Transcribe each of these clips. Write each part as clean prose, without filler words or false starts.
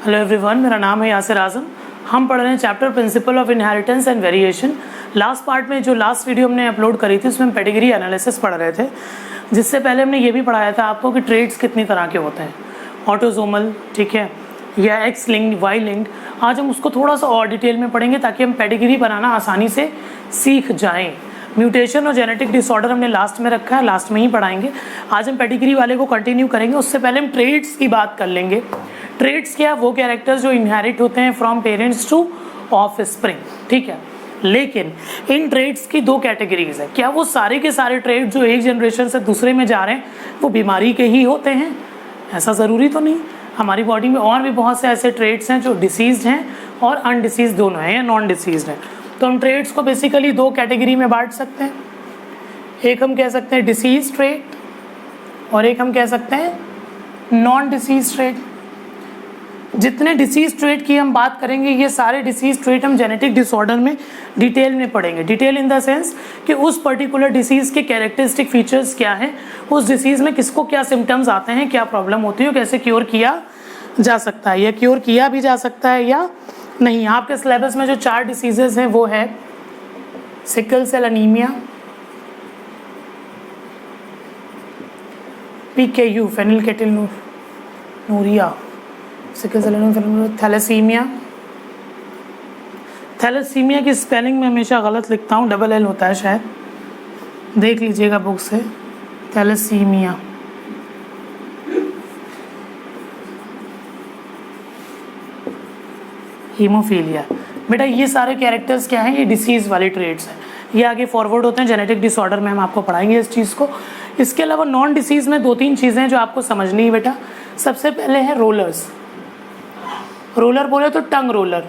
Hello everyone, मेरा नाम है यासिर आजम। हम पढ़ रहे हैं chapter principle of inheritance and variation. Last part में जो लास्ट वीडियो हमने अपलोड करी थी उसमें हम पेडिग्री एनालिसिस पढ़ रहे थे, जिससे पहले हमने ये भी पढ़ाया था आपको कि ट्रेड्स कितनी तरह के होते हैं, ऑटोसोमल, ठीक है, या एक्स लिंक्ड, वाई लिंक्ड। आज हम उसको थोड़ा सा और डिटेल में पढ़ेंगे ताकि हम पेडिग्री बनाना आसानी से सीख जाएँ। म्यूटेशन और जेनेटिक डिसऑर्डर हमने लास्ट में रखा है, लास्ट में ही पढ़ाएंगे। आज हम पेडिग्री वाले को कंटिन्यू करेंगे। उससे पहले हम ट्रेड्स की बात कर लेंगे। ट्रेड्स क्या, वो कैरेक्टर्स जो इनहेरिट होते हैं फ्रॉम पेरेंट्स टू ऑफस्प्रिंग, ठीक है। लेकिन इन ट्रेड्स की दो कैटेगरीज है। क्या वो सारे के सारे ट्रेड जो एक जनरेशन से दूसरे में जा रहे हैं वो बीमारी के ही होते हैं? ऐसा ज़रूरी तो नहीं। हमारी बॉडी में और भी बहुत से ऐसे ट्रेड्स हैं जो डिसीज्ड हैं और अनडिसीज्ड दोनों हैं या नॉन डिसीज्ड हैं। तो हम ट्रेड्स को बेसिकली दो कैटेगरी में बांट सकते हैं। एक हम कह सकते हैं डिसीज ट्रेड और एक हम कह सकते हैं नॉन डिसीज ट्रेड। जितने डिसीज ट्रेड की हम बात करेंगे ये सारे डिसीज ट्रेड हम जेनेटिक डिसऑर्डर में डिटेल में पढ़ेंगे। डिटेल इन द सेंस कि उस पर्टिकुलर डिसीज के कैरेक्टरिस्टिक फीचर्स क्या हैं, उस डिसीज में किसको क्या सिम्टम्स आते हैं, क्या प्रॉब्लम होती है, कैसे क्योर किया जा सकता है या क्योर किया भी जा सकता है या नहीं। आपके सिलेबस में जो 4 डिसीजेज हैं वो है sickle cell anaemia, PKU phenylketonuria, sickle cell anaemia, thalassaemia. Thalassaemia की स्पेलिंग में हमेशा गलत लिखता हूँ, डबल L होता है शायद, देख लीजिएगा बुक से। Thalassaemia, haemophilia. बेटा ये सारे कैरेक्टर्स क्या हैं, ये डिसीज़ वाले ट्रेड्स हैं। ये आगे फॉरवर्ड होते हैं जेनेटिक डिसऑर्डर में, हम आपको पढ़ाएंगे इस चीज़ को। इसके अलावा नॉन डिसीज़ में 2-3 चीज़ें हैं जो आपको समझनी है बेटा। सबसे पहले है रोलर्स। रोलर बोले तो टंग रोलर,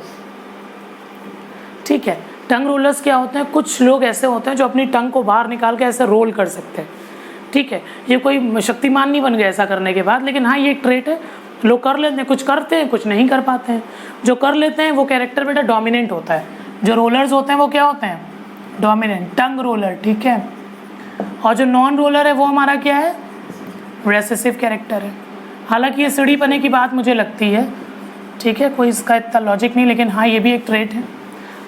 ठीक है। टंग रोलर्स क्या होते हैं, कुछ लोग ऐसे होते हैं जो अपनी टंग को बाहर निकाल के ऐसे रोल कर सकते हैं, ठीक है। ये कोई शक्तिमान नहीं बन गया ऐसा करने के बाद, लेकिन हाँ ये एक ट्रेट है, लोग कर लेते हैं, कुछ करते हैं कुछ नहीं कर पाते हैं। जो कर लेते हैं वो कैरेक्टर बेटा डोमिनेंट होता है। जो रोलर्स होते हैं वो क्या होते हैं, डोमिनेंट, टंग रोलर, ठीक है। और जो नॉन रोलर है वो हमारा क्या है, रेसेसिव कैरेक्टर है। हालांकि ये सीढ़ी पने की बात मुझे लगती है, ठीक है, कोई इसका इतना लॉजिक नहीं, लेकिन हाँ ये भी एक ट्रेट है,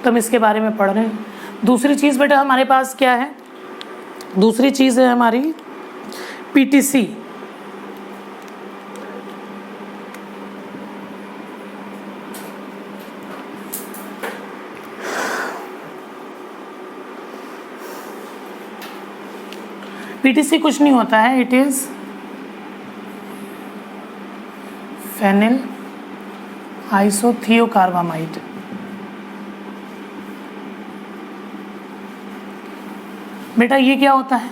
तो हम इसके बारे में पढ़ रहे हैं। दूसरी चीज़ बेटा हमारे पास क्या है, दूसरी चीज़ है हमारी PTC। PTC कुछ नहीं होता है, इट इज फेनिल आइसोथियोकार्बामाइड। बेटा ये क्या होता है,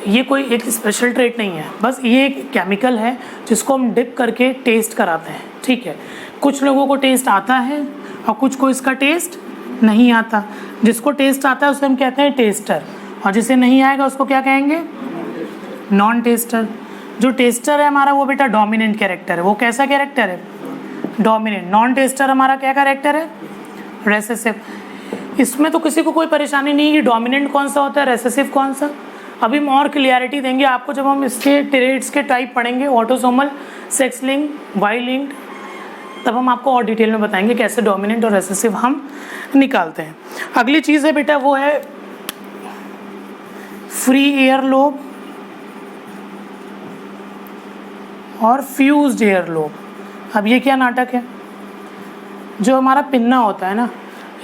ये कोई एक स्पेशल ट्रेट नहीं है, बस ये एक केमिकल है जिसको हम डिप करके टेस्ट कराते हैं, ठीक है। कुछ लोगों को टेस्ट आता है और कुछ को इसका टेस्ट नहीं आता। जिसको टेस्ट आता है उसे हम कहते हैं टेस्टर, और जिसे नहीं आएगा उसको क्या कहेंगे, नॉन टेस्टर। जो टेस्टर है हमारा वो बेटा डोमिनेंट कैरेक्टर है। वो कैसा कैरेक्टर है, डोमिनेंट। नॉन टेस्टर हमारा क्या कैरेक्टर है, रेसेसिव। इसमें तो किसी को कोई परेशानी नहीं है कि डोमिनेंट कौन सा होता है, रेसेसिव कौन सा। अभी हम और क्लियरिटी देंगे आपको जब हम इसके ट्रेड्स के टाइप पढ़ेंगे, autosomal, sex link, Y linked, तब हम आपको और डिटेल में बताएंगे कैसे डोमिनेंट और रेसेसिव हम निकालते हैं। अगली चीज़ है बेटा वो है फ्री एयर लोब और फ्यूज्ड एयर लोब। अब ये क्या नाटक है, जो हमारा पिन्ना होता है ना,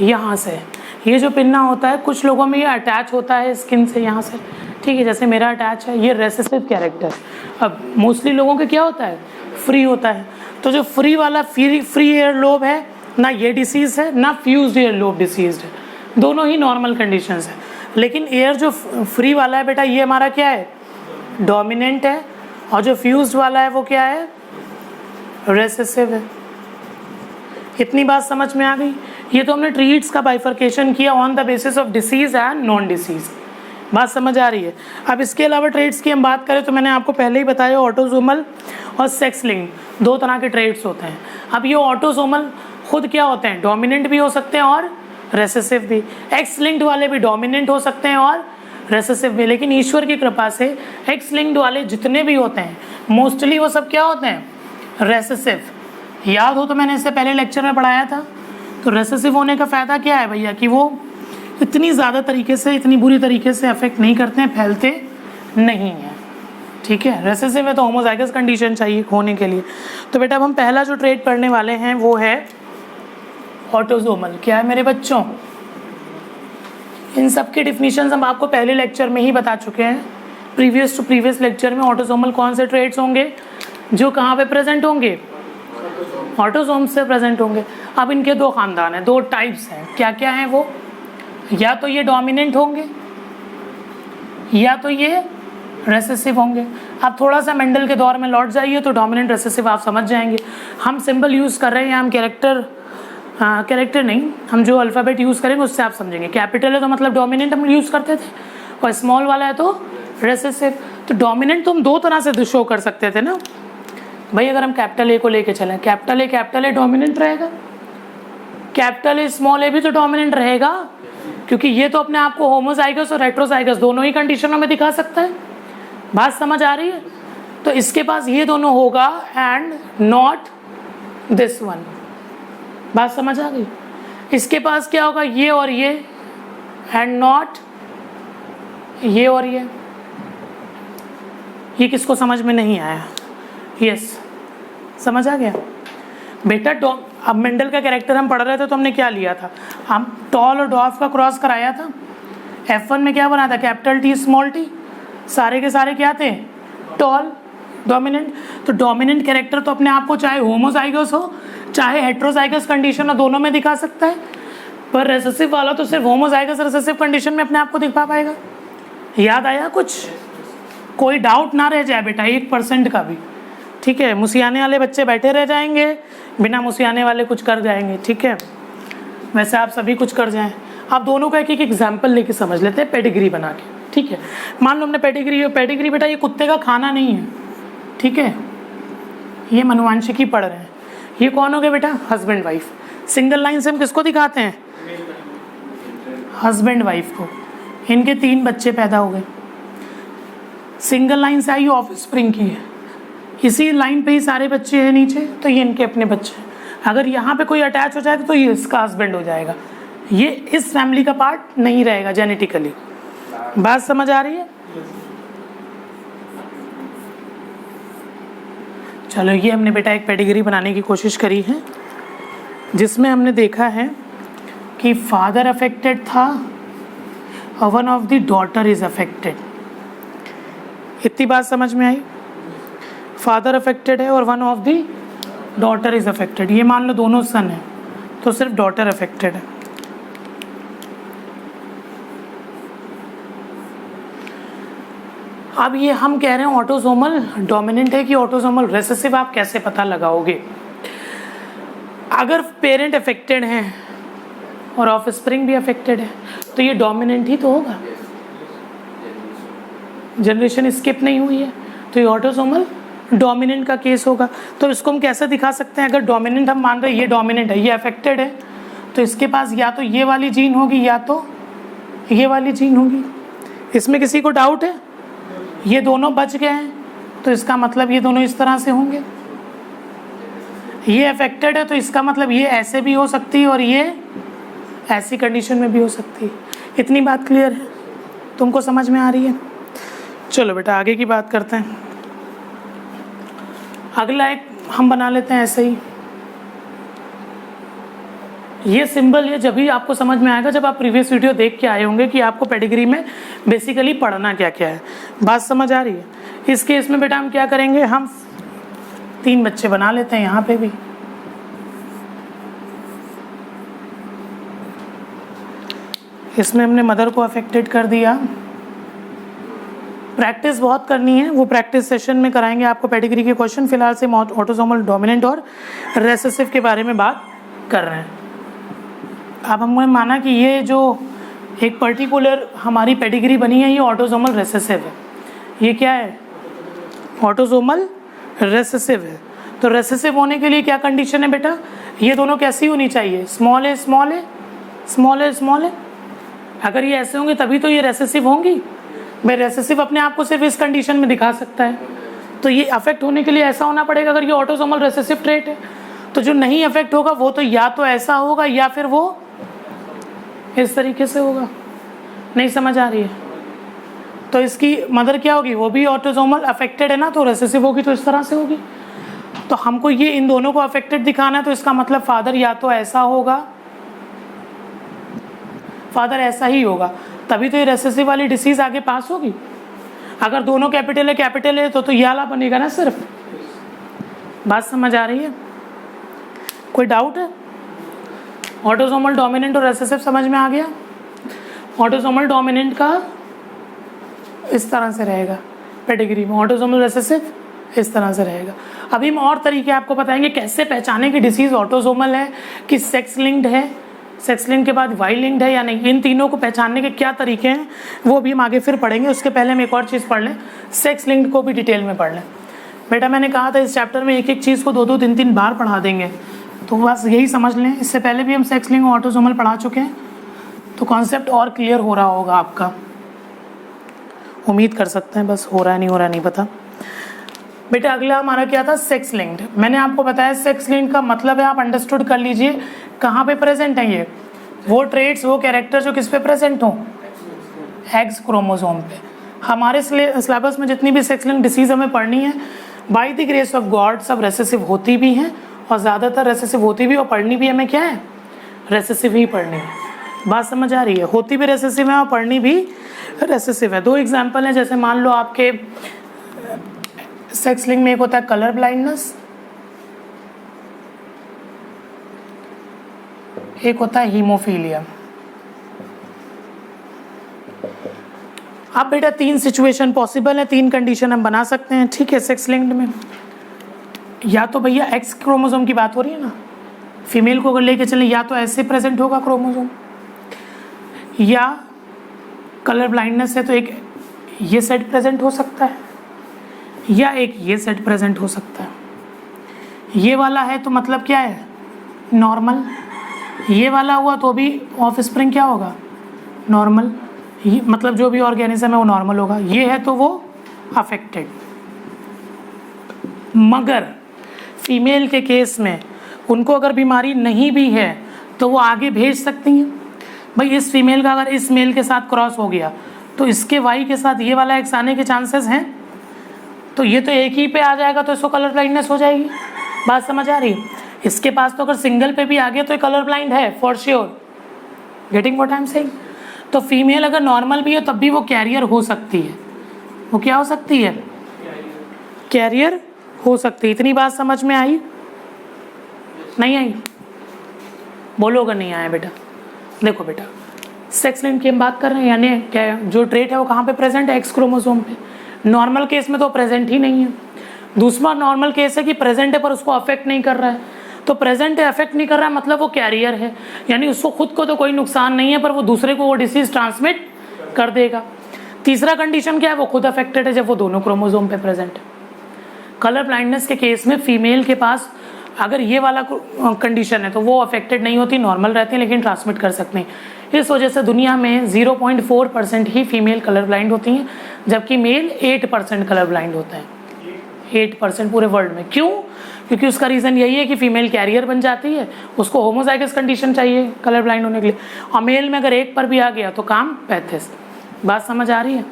यहाँ से ये जो पिन्ना होता है कुछ लोगों में ये अटैच होता है स्किन से यहाँ से, ठीक है, जैसे मेरा अटैच है, ये रेसेसिव कैरेक्टर। अब मोस्टली लोगों के क्या होता है, फ्री होता है। तो जो फ्री वाला फ्री एयर लोब है ना, ये डिसीज़ है ना फ्यूज्ड एयर लोब डिसीज है, दोनों ही नॉर्मल कंडीशंस है। लेकिन एयर जो फ्री वाला है बेटा ये हमारा क्या है, डोमिनेंट है, और जो फ्यूज्ड वाला है वो क्या है, रेसेसिव है। इतनी बात समझ में आ गई। ये तो हमने ट्रीट्स का बाइफर्केशन किया on the basis of disease and non disease. बात समझ आ रही है। अब इसके अलावा ट्रेड्स की हम बात करें तो मैंने आपको पहले ही बताया ऑटोसोमल और सेक्स लिंक्ड 2 तरह के ट्रेड्स होते हैं। अब ये ऑटोसोमल खुद क्या होते हैं, डोमिनेंट भी हो सकते हैं और रेसेसिव भी। एक्स लिंक्ड वाले भी डोमिनेंट हो सकते हैं और रेसेसिव भी, लेकिन ईश्वर की कृपा से एक्स लिंक्ड वाले जितने भी होते हैं मोस्टली वो सब क्या होते हैं, रेसेसिव। याद हो तो मैंने इससे पहले लेक्चर में पढ़ाया था। तो रेसेसिव होने का फ़ायदा क्या है भैया कि वो इतनी ज़्यादा तरीके से, इतनी बुरी तरीके से अफेक्ट नहीं करते हैं, फैलते नहीं हैं। ठीक है, रेसेसिव में तो होमोजाइगस कंडीशन चाहिए होने के लिए। तो बेटा अब हम पहला जो ट्रेट पढ़ने वाले हैं वो है ऑटोसोमल। क्या है मेरे बच्चों? इन सब की डिफिनीशन हम आपको पहले लेक्चर में ही बता चुके हैं। प्रीवियस टू प्रीवियस लेक्चर में ऑटोसोमल कौन से ट्रेट्स होंगे जो कहाँ पे प्रेजेंट होंगे? ऑटोसोम्स से प्रेजेंट होंगे। अब इनके दो खानदान हैं, दो टाइप्स हैं। क्या क्या हैं वो? या तो ये डोमिनेंट होंगे या तो ये रेसेसिव होंगे। आप थोड़ा सा मेंडल के दौर में लौट जाइए तो डोमिनेंट रेसेसिव आप समझ जाएंगे। हम सिंबल यूज़ कर रहे हैं, हम कैरेक्टर नहीं, हम जो अल्फ़ाबेट यूज़ करेंगे उससे आप समझेंगे। कैपिटल है तो मतलब डोमिनेंट हम यूज़ करते थे, और स्मॉल वाला है तो रेसेसिव। तो डोमिनेंट तो हम दो तरह से शो कर सकते थे ना भाई। अगर हम कैपिटल ए को लेके चलें, कैपिटल ए डोमिनेंट रहेगा, कैपिटल ए स्मॉल ए भी तो डोमिनेंट रहेगा, क्योंकि ये तो अपने आप को होमोजाइगस और हेट्रोजाइगस दोनों ही कंडीशनों में दिखा सकता है। बात समझ आ रही है? तो इसके पास ये दोनों होगा एंड नॉट दिस वन। बात समझ आ गई? इसके पास क्या होगा? ये और ये एंड नॉट ये और ये। किसको समझ में नहीं आया? यस, समझ आ गया बेटा। अब मेंडल का कैरेक्टर हम पढ़ रहे थे तो हमने क्या लिया था? हम टॉल और डॉर्फ का क्रॉस कराया था। F1 में क्या बना था? Capital T small T. सारे के सारे क्या थे? Tall, dominant. तो डोमिनेंट कैरेक्टर तो अपने आप को चाहे होमोजाइगस हो चाहे हेट्रोजाइगस कंडीशन हो, दोनों में दिखा सकता है। पर रेसेसिव वाला तो सिर्फ होमोजाइगस रेसेसिव कंडीशन में अपने आप को दिखा पाएगा। याद आया कुछ? कोई डाउट ना रह जाए बेटा 1% का भी। ठीक है, मुसियाने वाले बच्चे बैठे रह जाएंगे, बिना मुसियाने वाले कुछ कर जाएंगे। ठीक है, वैसे आप सभी कुछ कर जाएं। आप दोनों का एक एक एग्जाम्पल लेके समझ लेते हैं पेडिग्री बना के। ठीक है, मान लो हमने पेडिग्री बेटा ये कुत्ते का खाना नहीं है। ठीक है, ये मनुवांशिकी पढ़ रहे हैं। ये कौन हो गए बेटा? Husband wife. सिंगल लाइन से हम किसको दिखाते हैं? हस्बैंड वाइफ को। इनके 3 बच्चे पैदा हो गए। सिंगल लाइन से आई ऑफस्प्रिंग की है, इसी लाइन पे ही सारे बच्चे हैं नीचे, तो ये इनके अपने बच्चे हैं। अगर यहाँ पे कोई अटैच हो जाए तो ये इसका हस्बैंड हो जाएगा, ये इस फैमिली का पार्ट नहीं रहेगा जेनेटिकली। बात समझ आ रही है? चलो, ये हमने बेटा एक पेडिग्री बनाने की कोशिश करी है जिसमें हमने देखा है कि फादर अफेक्टेड था और one of the daughter is affected. इतनी बात समझ में आई? फादर अफेक्टेड है और one of the daughter is affected. ये मान लो दोनों सन है तो सिर्फ डॉटर अफेक्टेड है। अब ये हम कह रहे हैं ऑटोसोमल डोमिनेंट है कि ऑटोसोमल रेसेसिव, आप कैसे पता लगाओगे? अगर पेरेंट अफेक्टेड हैं और ऑफस्प्रिंग भी अफेक्टेड है तो ये डोमिनेंट ही तो होगा, जनरेशन स्किप नहीं हुई है, तो ये ऑटोसोमल डोमिनेंट का केस होगा। तो इसको हम कैसे दिखा सकते हैं? अगर डोमिनेंट हम मान रहे हैं ये डोमिनेंट है, ये अफेक्टेड है, तो इसके पास या तो ये वाली जीन होगी या तो ये वाली जीन होगी। इसमें किसी को डाउट है? ये दोनों बच गए हैं तो इसका मतलब ये दोनों इस तरह से होंगे। ये अफेक्टेड है तो इसका मतलब ये ऐसे भी हो सकती है और ये ऐसी कंडीशन में भी हो सकती है। इतनी बात क्लियर है? तुमको समझ में आ रही है? चलो बेटा आगे की बात करते हैं। अगला एक हम बना लेते हैं ऐसे ही। ये सिंबल ये जब भी आपको समझ में आएगा जब आप प्रीवियस वीडियो देख के आए होंगे कि आपको पेडिग्री में बेसिकली पढ़ना क्या क्या है। बात समझ आ रही है? इस केस में बेटा हम क्या करेंगे, हम 3 बच्चे बना लेते हैं यहाँ पे भी। इसमें हमने मदर को अफेक्टेड कर दिया। प्रैक्टिस बहुत करनी है, वो प्रैक्टिस सेशन में कराएंगे आपको पेडिग्री के क्वेश्चन। फिलहाल से ऑटोसोमल डोमिनेंट और रेसेसिव के बारे में बात कर रहे हैं। अब हमने माना कि ये जो एक पर्टिकुलर हमारी पेडिग्री बनी है ये ऑटोसोमल रेसेसिव है। ये क्या है? ऑटोसोमल रेसेसिव है। तो रेसेसिव होने के लिए क्या कंडीशन है बेटा? ये दोनों कैसी होनी चाहिए? स्मॉल ए स्मॉल ए स्मॉल ए स्मॉल ए। अगर ये ऐसे होंगे तभी तो ये रेसेसिव होंगी। भाई रेसेसिव अपने आप को सिर्फ इस कंडीशन में दिखा सकता है, तो ये अफेक्ट होने के लिए ऐसा होना पड़ेगा। अगर ये ऑटोसोमल रेसेसिव ट्रेट है तो जो नहीं अफेक्ट होगा वो तो या तो ऐसा होगा या फिर वो इस तरीके से होगा। नहीं समझ आ रही है? तो इसकी मदर क्या होगी, वो भी ऑटोसोमल अफेक्टेड है ना, तो रिसेसिव होगी, तो इस तरह से होगी। तो हमको ये इन दोनों को अफेक्टेड दिखाना है, तो इसका मतलब फादर या तो ऐसा होगा, फादर ऐसा ही होगा, तभी तो ये रिसेसिव वाली डिसीज आगे पास होगी। अगर दोनों कैपिटल है तो ये वाला बनेगा ना सिर्फ। बात समझ आ रही है? कोई डाउट है? ऑटोसोमल डोमिनेंट और रिसेसिव समझ में आ गया? ऑटोसोमल डोमिनेंट का इस तरह से रहेगा पेडिग्री में, ऑटोसोमल रिसेसिव इस तरह से रहेगा। अभी हम और तरीके आपको बताएंगे कैसे पहचाने कि डिसीज ऑटोसोमल है कि सेक्स लिंक्ड है, सेक्स लिंक के बाद वाई लिंक्ड है या नहीं। इन तीनों को पहचानने के क्या तरीके हैं वो भी हम आगे फिर पढ़ेंगे। उसके पहले हम एक और चीज़ पढ़ लें, सेक्स लिंक्ड को भी डिटेल में पढ़ लें। बेटा मैंने कहा था इस चैप्टर में एक एक चीज़ को 2-2 3-3 बार पढ़ा देंगे, तो बस यही समझ लें। इससे पहले भी हम सेक्स लिंक और ऑटोसोमल पढ़ा चुके हैं, तो कॉन्सेप्ट और क्लियर हो रहा होगा आपका, उम्मीद कर सकते हैं। बस हो रहा है नहीं हो रहा नहीं पता। बेटा अगला हमारा क्या था, सेक्स लिंक्ड। मैंने आपको बताया सेक्स लिंक्ड का मतलब है, आप अंडरस्टूड कर लीजिए कहाँ पे प्रेजेंट है ये, वो ट्रेड्स वो कैरेक्टर जो किस पे प्रेजेंट हो, एक्स क्रोमोसोम पे। हमारे सिलेबस में जितनी भी सेक्स लिंक्ड डिसीज हमें पढ़नी है, by the grace of God सब रेसेसिव होती भी हैं, और ज़्यादातर रेसेसिव होती भी, और पढ़नी भी हमें क्या है, रेसेसिव ही पढ़नी है। बात समझ आ रही है? होती भी रेसेसिव है और पढ़नी भी रेसेसिव है। 2 एग्जाम्पल हैं, जैसे मान लो आपके सेक्स लिंक में एक होता है कलर ब्लाइंडनेस, एक होता है हीमोफीलिया। अब बेटा 3 सिचुएशन पॉसिबल है, 3 कंडीशन हम बना सकते हैं, ठीक है। सेक्स लिंक्ड में या तो भैया एक्स क्रोमोसोम की बात हो रही है ना, फीमेल को अगर लेके चले या तो ऐसे प्रेजेंट होगा क्रोमोसोम, या कलर ब्लाइंडनेस है तो एक ये सेट प्रेजेंट हो सकता है, या एक ये सेट प्रेजेंट हो सकता है। ये वाला है तो मतलब क्या है, नॉर्मल। ये वाला हुआ तो भी ऑफ स्प्रिंग क्या होगा, नॉर्मल। मतलब जो भी ऑर्गेनिज्म है वो नॉर्मल होगा। ये है तो वो अफेक्टेड। मगर फीमेल के केस में उनको अगर बीमारी नहीं भी है तो वो आगे भेज सकती हैं। भाई इस फीमेल का अगर इस मेल के साथ क्रॉस हो गया तो इसके वाई के साथ ये वाला एक्स आने के चांसेस हैं, तो ये तो एक ही पे आ जाएगा, तो इसको कलर ब्लाइंडनेस हो जाएगी। बात समझ आ रही है? इसके पास तो अगर सिंगल पे भी आ गया तो ये कलर ब्लाइंड है for sure. Getting what I am saying? तो फीमेल अगर नॉर्मल भी है तब भी वो कैरियर हो सकती है। वो क्या हो सकती है, कैरियर हो सकती है। इतनी बात समझ में आई? नहीं आई? बोलो अगर नहीं आया बेटा। देखो बेटा सेक्स लिंक की हम बात कर रहे हैं, यानी क्या जो ट्रेट है वो कहाँ पे प्रेजेंट है, एक्स क्रोमोसोम पे। नॉर्मल केस में तो प्रेजेंट ही नहीं है। दूसरा नॉर्मल केस है कि प्रेजेंट है पर उसको अफेक्ट नहीं कर रहा है। तो प्रेजेंट है अफेक्ट नहीं कर रहा है मतलब वो कैरियर है, यानी उसको खुद को तो कोई नुकसान नहीं है पर वो दूसरे को वो डिसीज ट्रांसमिट कर देगा। तीसरा कंडीशन क्या है, वो खुद अफेक्टेड है जब वो दोनों क्रोमोसोम पे प्रेजेंट है। कलर ब्लाइंडनेस के केस में फीमेल के पास अगर ये वाला कंडीशन है तो वो अफेक्टेड नहीं होती, नॉर्मल रहती है लेकिन ट्रांसमिट कर सकते हैं। इस वजह से दुनिया में 0.4% ही फीमेल कलर ब्लाइंड होती हैं, जबकि मेल 8% कलर ब्लाइंड होते हैं। 8% पूरे वर्ल्ड में। क्यों? क्योंकि उसका रीज़न यही है कि फीमेल कैरियर बन जाती है, उसको होमोजाइगस कंडीशन चाहिए कलर ब्लाइंड होने के लिए, और मेल में अगर एक पर भी आ गया तो काम पैंतीस। बात समझ आ रही है?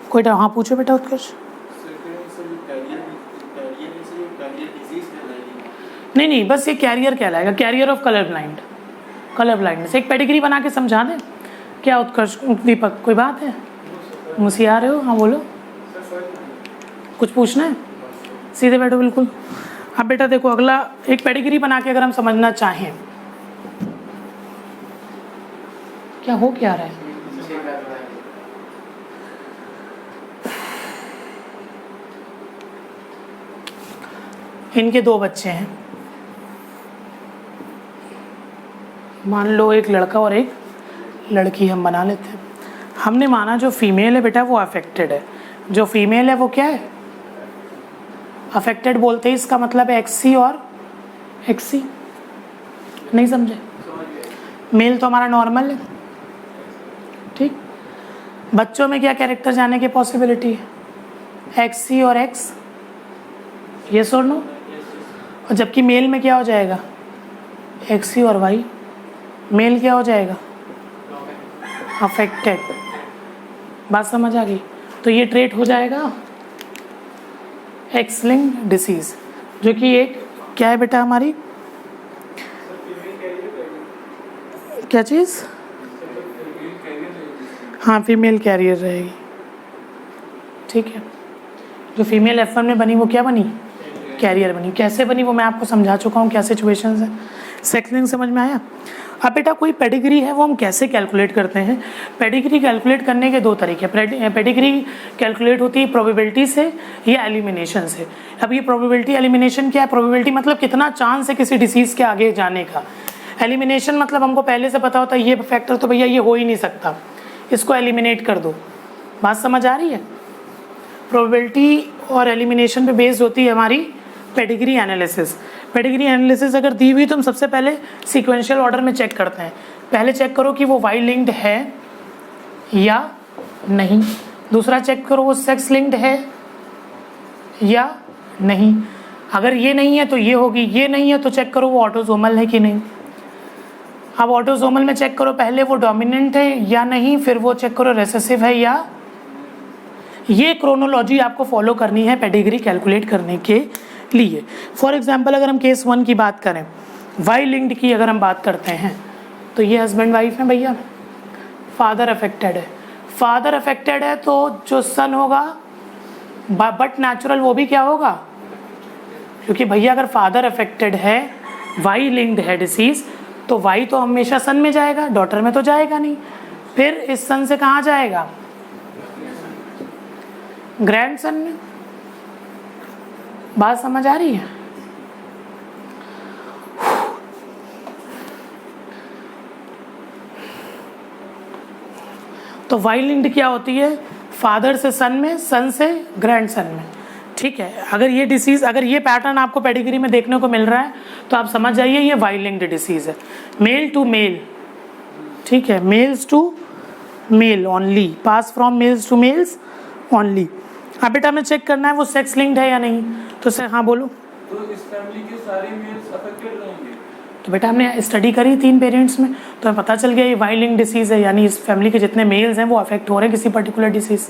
कोई हाँ पूछो बेटा उत्कर्ष। नहीं बस ये कैरियर कहलाएगा, carrier of colour blind, colour blindness. एक पेडिग्री बना के समझा दें क्या उत्कर्ष दीपक? कोई बात है, मुझसे आ रहे हो? हाँ बोलो, कुछ पूछना है? सीधे बैठो बिल्कुल। अब बेटा देखो अगला एक पेडिग्री बना के अगर हम समझना चाहें, क्या हो क्या रहा है? इनके 2 बच्चे हैं, मान लो एक लड़का और एक लड़की हम बना लेते हैं। हमने माना जो फीमेल है बेटा वो अफेक्टेड है, जो फीमेल है वो क्या है, अफेक्टेड बोलते ही इसका मतलब है एक्सी और एक्सी। नहीं समझे? मेल तो हमारा नॉर्मल है, ठीक। बच्चों में क्या कैरेक्टर जाने की पॉसिबिलिटी है, एक्सी और एक्स, यस और नो? और जबकि मेल में क्या हो जाएगा, XC और Y। मेल क्या हो जाएगा, अफेक्टेड। बात समझ आ गई? तो ये ट्रेट हो जाएगा एक्स लिंक्ड डिसीज, जो कि एक क्या है बेटा हमारी, क्या चीज़, हाँ फीमेल कैरियर रहेगी। ठीक है, जो फीमेल F1 में बनी वो क्या बनी, कैरियर बनी। कैसे बनी वो मैं आपको समझा चुका हूँ, क्या सिचुएशंस है। सेक्स लिंक समझ में आया? अब बेटा कोई पेडिग्री है वो हम कैसे कैलकुलेट करते हैं? पेडिग्री कैलकुलेट करने के दो तरीके। पेडिग्री कैलकुलेट होती है प्रोबेबिलिटी से या एलिमिनेशन से। अब ये प्रोबेबिलिटी एलिमिनेशन क्या है? प्रोबेबिलिटी मतलब कितना चांस है किसी डिसीज़ के आगे जाने का। एलिमिनेशन मतलब हमको पहले से पता होता है ये फैक्टर तो भैया ये हो ही नहीं सकता, इसको एलिमिनेट कर दो। बात समझ आ रही है? प्रोबेबिलिटी और एलिमिनेशन पे बेस्ड होती है हमारी पेडिग्री एनालिसिस। पेडिग्री एनालिसिस अगर दी हुई तो हम सबसे पहले सीक्वेंशियल ऑर्डर में चेक करते हैं। पहले चेक करो कि वो वाई लिंक्ड है या नहीं, दूसरा चेक करो वो सेक्स लिंक्ड है या नहीं। अगर ये नहीं है तो ये होगी, ये नहीं है तो चेक करो वो ऑटोसोमल है कि नहीं। अब ऑटोसोमल में चेक करो पहले वो डोमिनेंट है या नहीं, फिर वो चेक करो रिसेसिव है या। ये क्रोनोलॉजी आपको फॉलो करनी है पेडिग्री कैलकुलेट करने के लिए। फॉर एग्जांपल अगर हम केस 1 की बात करें, वाई लिंक्ड की अगर हम बात करते हैं तो ये हस्बैंड वाइफ है भैया, फादर अफेक्टेड है। फादर अफेक्टेड है तो जो सन होगा बट नेचुरल वो भी क्या होगा, क्योंकि भैया अगर फादर अफेक्टेड है, वाई लिंक्ड है डिसीज, तो वाई तो हमेशा सन में जाएगा, डॉटर में तो जाएगा नहीं। फिर इस सन से कहाँ जाएगा, ग्रैंड सन में। बात समझ आ रही है? तो वाई लिंक्ड क्या होती है, फादर से सन में, सन से ग्रैंड सन में। ठीक है, अगर ये डिसीज, अगर ये पैटर्न आपको पेडिग्री में देखने को मिल रहा है तो आप समझ जाइए ये वाई लिंक्ड डिसीज है। मेल टू मेल, ठीक है, males to male only, pass from males to males only. अब बेटा हमें चेक करना है वो सेक्स लिंक्ड है या नहीं, तो हाँ बोलो। तो इस फैमिली के सारे मेल्स अफेक्टेड रहेंगे? तो बेटा हमने स्टडी करी 3 पेरेंट्स में, तो हमें पता चल गया ये वाई लिंक्ड डिसीज है, यानी इस फैमिली के जितने मेल्स हैं वो अफेक्ट हो रहे हैं किसी पर्टिकुलर डिसीज,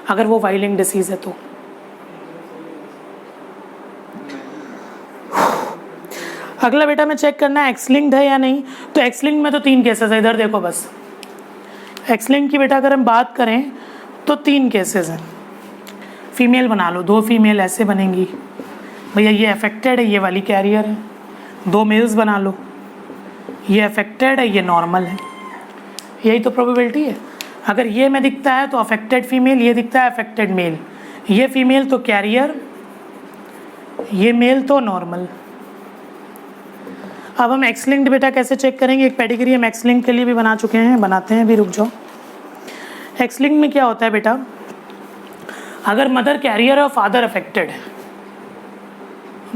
अगर वो वाई लिंक्ड डिसीज है तो। अगला बेटा में चेक करना है एक्स लिंक्ड है या नहीं। तो एक्स लिंक्ड में तो 3 केसेस है, इधर देखो बस। एक्स लिंक्ड की बेटा अगर हम बात करें तो 3 केसेस हैं। फीमेल बना लो, 2 फीमेल ऐसे बनेंगी भैया, ये अफेक्टेड है, ये वाली कैरियर है। 2 मेल्स बना लो, ये अफेक्टेड है, ये नॉर्मल है। यही तो प्रोबेबिलिटी है। अगर ये में दिखता है तो अफेक्टेड फीमेल, ये दिखता है अफेक्टेड मेल, ये फीमेल तो कैरियर, ये मेल तो नॉर्मल। अब हम एक्स लिंक्ड बेटा कैसे चेक करेंगे, एक पेडिग्री हम एक्स लिंक्ड के लिए भी बना चुके हैं, बनाते हैं, भी रुक जाओ। एक्स लिंक्ड में क्या होता है बेटा, अगर मदर कैरियर और फादर अफेक्टेड है,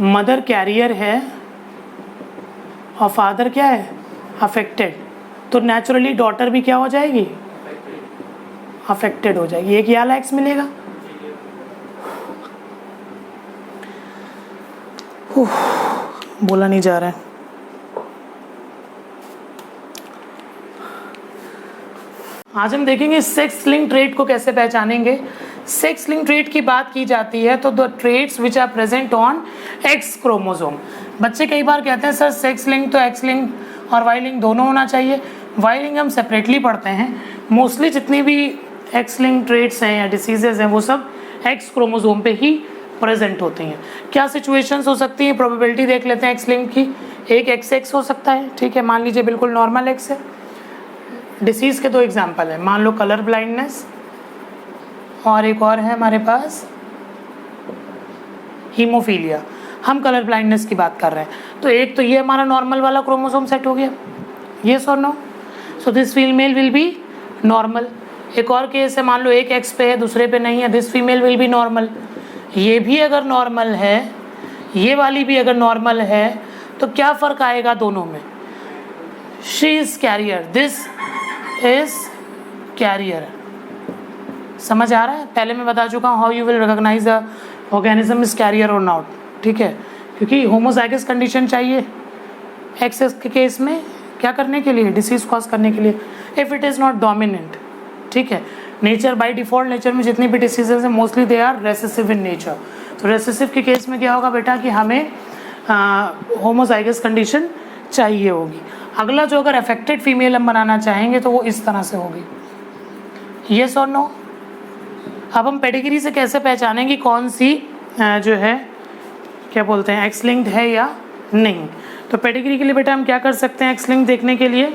मदर कैरियर है और फादर क्या है, अफेक्टेड, तो नेचुरली डॉटर भी क्या हो जाएगी, अफेक्टेड हो जाएगी। एक या एक्स मिलेगा। बोला नहीं जा रहा है। आज हम देखेंगे सेक्स लिंक ट्रेट को कैसे पहचानेंगे। सेक्स लिंक ट्रेट की बात की जाती है तो the traits which are present on X chromosome. बच्चे कई बार कहते हैं सर सेक्स लिंक तो एक्स लिंक और वाई लिंक दोनों होना चाहिए। वाई लिंक हम सेपरेटली पढ़ते हैं। मोस्टली जितनी भी एक्स लिंक ट्रेट्स हैं या डिसीजेज हैं वो सब एक्स क्रोमोसोम पे ही प्रेजेंट होती हैं। क्या सिचुएशंस हो सकती हैं, प्रोबेबिलिटी देख लेते हैं एक्स लिंक की। एक एक्स हो सकता है, ठीक है, मान लीजिए बिल्कुल नॉर्मल एक्स है। डिसीज के 2 एग्जाम्पल हैं, मान लो कलर ब्लाइंडनेस और एक और है हमारे पास हीमोफीलिया। हम कलर ब्लाइंडनेस की बात कर रहे हैं, तो एक तो ये हमारा नॉर्मल वाला क्रोमोसोम सेट हो गया, यस और no, so this female will be normal. एक और केस है, मान लो एक एक्स पे है दूसरे पे नहीं है, this female will be normal. ये भी अगर नॉर्मल है, ये वाली भी अगर नॉर्मल है, तो क्या फ़र्क आएगा दोनों में, she is carrier, this is carrier. समझ आ रहा है? पहले मैं बता चुका हूँ how you will recognise the organism is carrier और नॉट, ठीक है, क्योंकि होमोजाइगस कंडीशन चाहिए एक्स के केस में क्या करने के लिए, डिसीज कॉज करने के लिए, if it is not dominant. ठीक है, नेचर बाय डिफ़ॉल्ट नेचर में जितनी भी डिसीजेज हैं mostly they are recessive in nature. तो रेसेसिव के केस में क्या होगा बेटा कि हमें होमोजाइगस कंडीशन चाहिए होगी। अगला जो अगर अफेक्टेड फीमेल हम बनाना चाहेंगे तो वो इस तरह से होगी, येस और नो। अब हम पेडिग्री से कैसे पहचानेंगे कौन सी जो है क्या बोलते हैं एक्स लिंक्ड है या नहीं। तो पेडिग्री के लिए बेटा हम क्या कर सकते हैं एक्स लिंक देखने के लिए,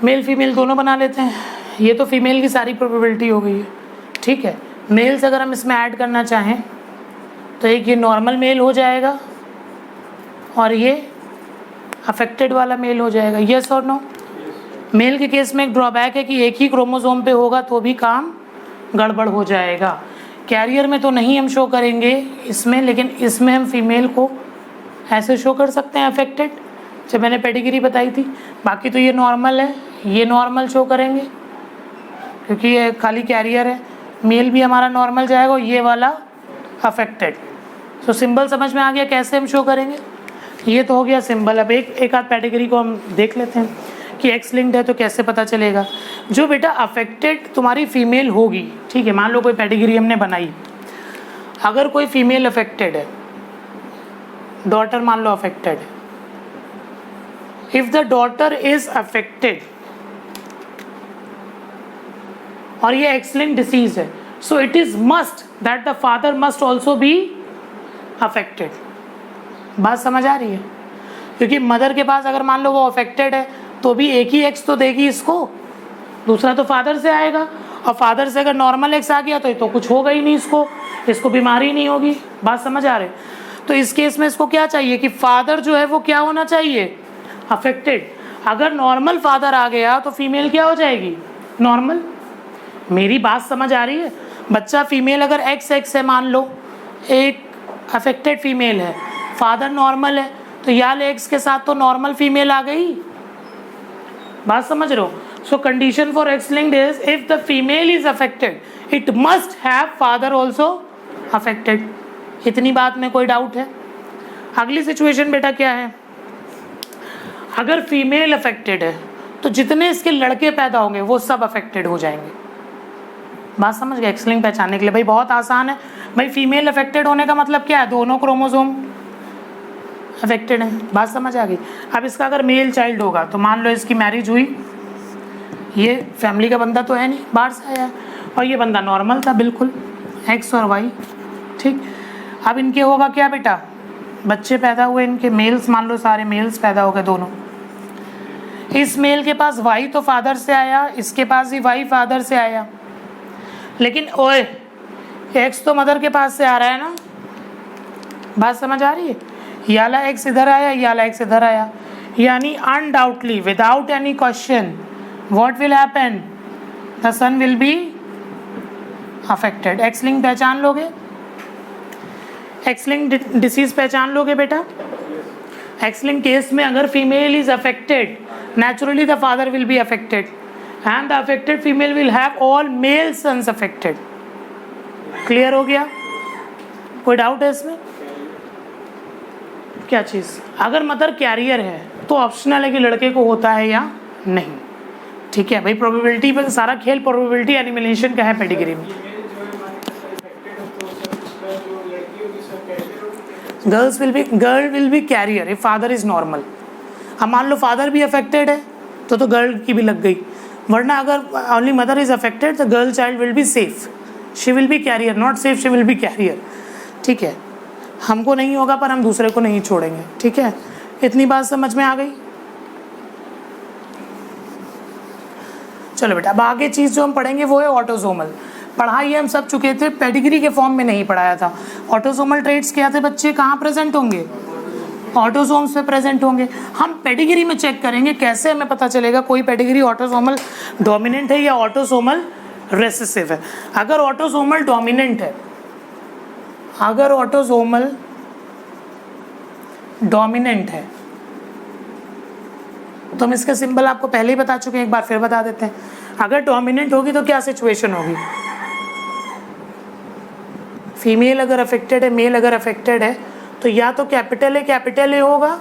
मेल फीमेल दोनों बना लेते हैं। ये तो फीमेल की सारी प्रोबेबिलिटी हो गई है। ठीक है, मेल से अगर हम इसमें ऐड करना चाहें तो एक ये नॉर्मल मेल हो जाएगा और ये अफेक्टेड वाला मेल हो जाएगा, यस और नो। मेल के केस में एक ड्रॉबैक है कि एक ही क्रोमोसोम पे होगा तो भी काम गड़बड़ हो जाएगा। कैरियर में तो नहीं हम शो करेंगे इसमें, लेकिन इसमें हम फीमेल को ऐसे शो कर सकते हैं अफेक्टेड, जब मैंने पेडिग्री बताई थी। बाकी तो ये नॉर्मल है, ये नॉर्मल शो करेंगे क्योंकि ये खाली कैरियर है। मेल भी हमारा नॉर्मल जाएगा और ये वाला अफेक्टेड। तो सिंबल समझ में आ गया कैसे हम शो करेंगे। ये तो हो गया सिंबल। अब एक आध पेडिग्री को हम देख लेते हैं कि एक्स लिंक्ड है तो कैसे पता चलेगा। जो बेटा अफेक्टेड तुम्हारी फीमेल होगी, ठीक है, मान लो कोई पेडिग्री हमने बनाई, अगर कोई फीमेल अफेक्टेड है, डॉटर मान लो अफेक्टेड है, if the daughter is affected और ये एक्स लिंक्ड डिसीज है, so it is must that the father must also be affected. बात समझ आ रही है? क्योंकि मदर के पास अगर मान लो वो अफेक्टेड है तो भी एक ही एक्स तो देगी इसको, दूसरा तो फादर से आएगा, और फादर से अगर नॉर्मल एक्स आ गया तो कुछ होगा ही नहीं, इसको बीमारी नहीं होगी। बात समझ आ रही? तो इस केस में इसको क्या चाहिए कि फादर जो है वो क्या होना चाहिए, अफेक्टेड। अगर नॉर्मल फादर आ गया तो फीमेल क्या हो जाएगी, नॉर्मल। मेरी बात समझ आ रही है? बच्चा फीमेल अगर एक्स है, मान लो एक अफेक्टेड फीमेल है, फादर नॉर्मल है, तो याल एक्स के साथ तो नॉर्मल फीमेल आ गई। बात समझ रहे हो? सो condition for x linked is if the female is affected it must have father also affected. इतनी बात में कोई डाउट है? अगली सिचुएशन बेटा क्या है, अगर फीमेल अफेक्टेड है तो जितने इसके लड़के पैदा होंगे वो सब अफेक्टेड हो जाएंगे। बात समझ गए? एक्स लिंक पहचानने के लिए भाई बहुत आसान है। भाई फीमेल अफेक्टेड होने का मतलब क्या है, दोनों क्रोमोसोम अफेक्टेड है। बात समझ आ गई? अब इसका अगर मेल चाइल्ड होगा तो मान लो इसकी मैरिज हुई, ये फैमिली का बंदा तो है नहीं, बाहर से आया, और ये बंदा नॉर्मल था बिल्कुल, एक्स और वाई, ठीक। अब इनके होगा क्या बेटा, बच्चे पैदा हुए इनके, मेल्स मान लो सारे मेल्स पैदा हो गए दोनों। इस मेल के पास वाई तो फादर से आया, इसके पास भी वाई फादर से आया, लेकिन ओए एक्स तो मदर के पास से आ रहा है ना। बात समझ आ रही है? याला एक्स इधर आया, याला एक्स इधर आया, यानी undoubtedly without any question what will happen, the son will be affected. X link पहचान लोगे? एक्स लिंक डिसीज पहचान लोगे बेटा? एक्स लिंक केस में अगर female is affected naturally the father will be affected and the affected female will have all male sons affected. Clear हो गया? कोई डाउट है इसमें? क्या चीज़? अगर मदर कैरियर है तो ऑप्शनल है कि लड़के को होता है या नहीं, ठीक है भाई। प्रोबेबिलिटी पर सारा खेल प्रोबेबिलिटी एलिमिनेशन का है पेडिग्री में। Girl will be carrier if father is normal. अब मान लो फादर भी अफेक्टेड है तो गर्ल की भी लग गई, वरना अगर ओनली मदर इज अफेक्टेड तो girl child will be safe, she will be carrier, not safe she will be carrier, ठीक है। हमको नहीं होगा पर हम दूसरे को नहीं छोड़ेंगे, ठीक है। इतनी बात समझ में आ गई? चलो बेटा, अब आगे चीज़ जो हम पढ़ेंगे वो है ऑटोसोमल। पढ़ाई हम सब चुके थे, पेडिग्री के फॉर्म में नहीं पढ़ाया था। ऑटोसोमल ट्रेट्स क्या थे बच्चे, कहाँ प्रेजेंट होंगे, ऑटोसोम्स पे प्रेजेंट होंगे। हम पेडिग्री में चेक करेंगे कैसे हमें पता चलेगा कोई पेडिग्री ऑटोसोमल डोमिनेंट है या ऑटोसोमल रेसेसिव है। अगर ऑटोसोमल डोमिनेंट है, अगर ऑटोसोमल डोमिनेंट है तो हम इसका सिंबल आपको पहले ही बता चुके हैं, एक बार फिर बता देते हैं। अगर डोमिनेंट होगी तो क्या सिचुएशन होगी, फीमेल अगर अफेक्टेड है, मेल अगर अफेक्टेड है, तो या तो कैपिटल ए होगा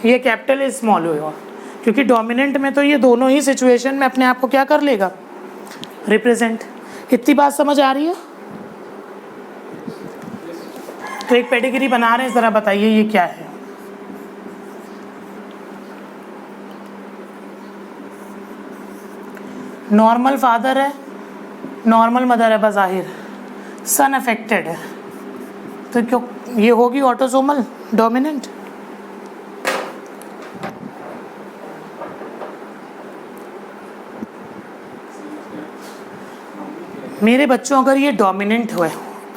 या कैपिटल ए स्मॉल होगा, क्योंकि डोमिनेंट में तो ये दोनों ही सिचुएशन में अपने आप को क्या कर लेगा, रिप्रेजेंट। इतनी बात समझ आ रही है? तो एक पेडिग्री बना रहे हैं, ज़रा बताइए ये क्या है। नॉर्मल फादर है, नॉर्मल मदर है बज़ाहिर, सन अफेक्टेड है, तो क्यों ये होगी ऑटोसोमल डोमिनेंट। मेरे बच्चों अगर ये डोमिनेंट हुए,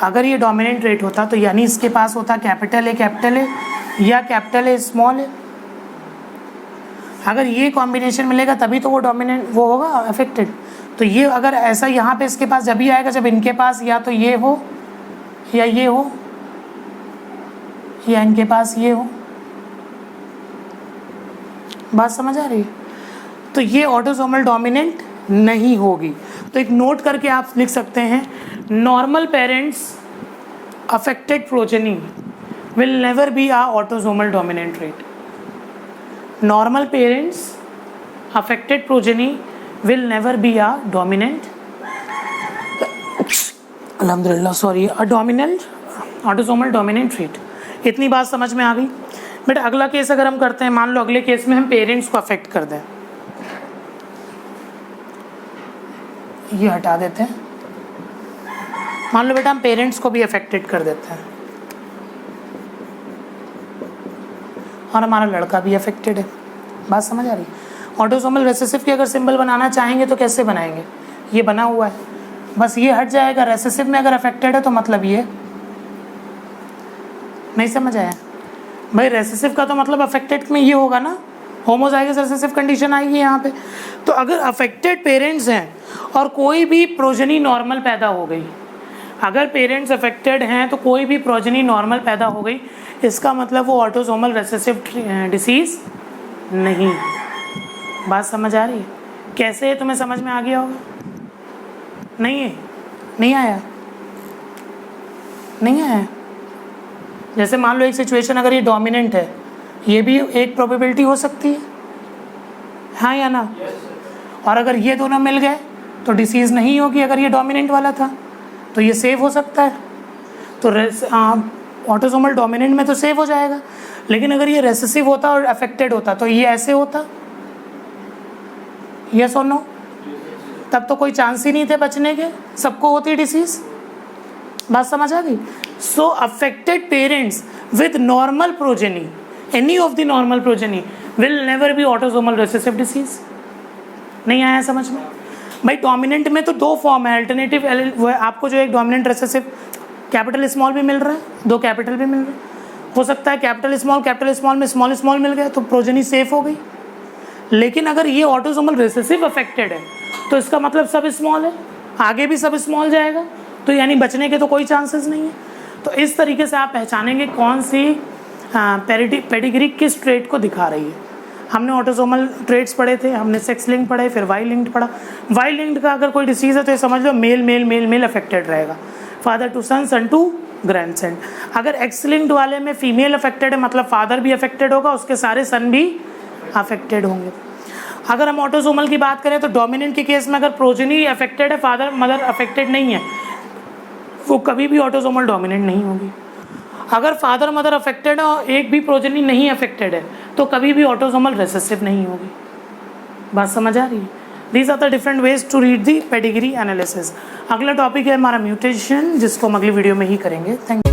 अगर ये डोमिनेंट रेट होता तो यानी इसके पास होता कैपिटल ए या कैपिटल ए स्मॉल ए। अगर ये कॉम्बिनेशन मिलेगा तभी तो वो डोमिनेंट वो होगा अफेक्टेड। तो ये अगर ऐसा यहाँ पे इसके पास जब ही आएगा जब इनके पास या तो ये हो या ये हो या इनके पास ये हो। बात समझ आ रही है? तो ये ऑटोसोमल डोमिनेंट नहीं होगी। तो एक नोट करके आप लिख सकते हैं, normal parents affected progeny will never be a autosomal dominant trait. Normal parents affected progeny will never be a dominant, अल्हम्दुलिल्लाह sorry, a dominant autosomal dominant trait. इतनी बात समझ में आ गई? बट अगला केस अगर हम करते हैं, मान लो अगले केस में हम पेरेंट्स को अफेक्ट कर दें, ये हटा देते हैं। मान लो बेटा हम पेरेंट्स को भी अफेक्टेड कर देते हैं और हमारा लड़का भी अफेक्टेड है। बात समझ आ रही? ऑटोसोमल रेसेसिव की अगर सिंबल बनाना चाहेंगे तो कैसे बनाएंगे? ये बना हुआ है, बस ये हट जाएगा। रेसेसिव में अगर अफेक्टेड है तो मतलब ये नहीं समझ आया भाई? रेसेसिव का तो मतलब अफेक्टेड में ये होगा ना, होमोजाइगस रेसेसिव कंडीशन आएगी यहाँ पे। तो अगर अफेक्टेड पेरेंट्स हैं और कोई भी प्रोजेनी नॉर्मल पैदा हो गई, अगर पेरेंट्स अफेक्टेड हैं तो कोई भी प्रोजेनी नॉर्मल पैदा हो गई, इसका मतलब वो ऑटोसोमल रेसेसिव डिसीज़ नहीं। बात समझ आ रही है? कैसे है तुम्हें समझ में आ गया होगा? नहीं है? नहीं आया? नहीं आया? जैसे मान लो एक सिचुएशन अगर ये डोमिनेंट है, ये भी एक प्रोबेबिलिटी हो सकती है, हाँ या ना? और अगर ये दोनों मिल गए तो डिसीज़ नहीं होगी। अगर ये डोमिनेंट वाला था तो ये सेव हो सकता है, तो ऑटोसोमल डोमिनेंट में तो सेव हो जाएगा। लेकिन अगर ये रेसेसिव होता और अफेक्टेड होता तो ये ऐसे होता, यस और नो? तब तो कोई चांस ही नहीं थे बचने के, सबको होती डिसीज़। बात समझ आ गई? So affected parents with normal progeny, any of the normal progeny will never be autosomal recessive disease. नहीं आया समझ में? भाई डोमिनेंट में तो दो फॉर्म है, अल्टरनेटिव आपको जो एक डोमिनेंट रेसेसिव कैपिटल स्मॉल भी मिल रहा है, दो कैपिटल भी मिल रहा है। हो सकता है कैपिटल स्मॉल में स्मॉल स्मॉल मिल गया तो प्रोजेनी सेफ हो गई। लेकिन अगर ये ऑटोसोमल रेसेसिव अफेक्टेड है तो इसका मतलब सब स्मॉल है, आगे भी सब स्मॉल जाएगा, तो यानी बचने के तो कोई चांसेस नहीं है। तो इस तरीके से आप पहचानेंगे कौन सी पेडिग्री किस ट्रेट को दिखा रही है। हमने ऑटोसोमल ट्रेट्स पढ़े थे, हमने सेक्स लिंक्ड पढ़े, फिर वाई लिंक्ड पढ़ा। वाई लिंक्ड का अगर कोई डिसीज़ है तो ये समझ लो male male male male affected रहेगा, father to son, son to grandson. अगर एक्स लिंक्ड वाले में फीमेल अफेक्टेड है मतलब फादर भी अफेक्टेड होगा, उसके सारे सन भी अफेक्टेड होंगे। अगर हम ऑटोसोमल की बात करें तो डोमिनेंट के केस में अगर प्रोजेनी अफेक्टेड है, फादर मदर अफेक्टेड नहीं है, वो कभी भी ऑटोसोमल डोमिनेंट नहीं होगी। अगर फादर मदर अफेक्टेड है और एक भी प्रोजेनी नहीं अफेक्टेड है तो कभी भी ऑटोसोमल रेसेसिव नहीं होगी। बात समझ आ रही है? These are the different ways to read the pedigree analysis. अगला टॉपिक है हमारा म्यूटेशन, जिसको हम अगली वीडियो में ही करेंगे। थैंक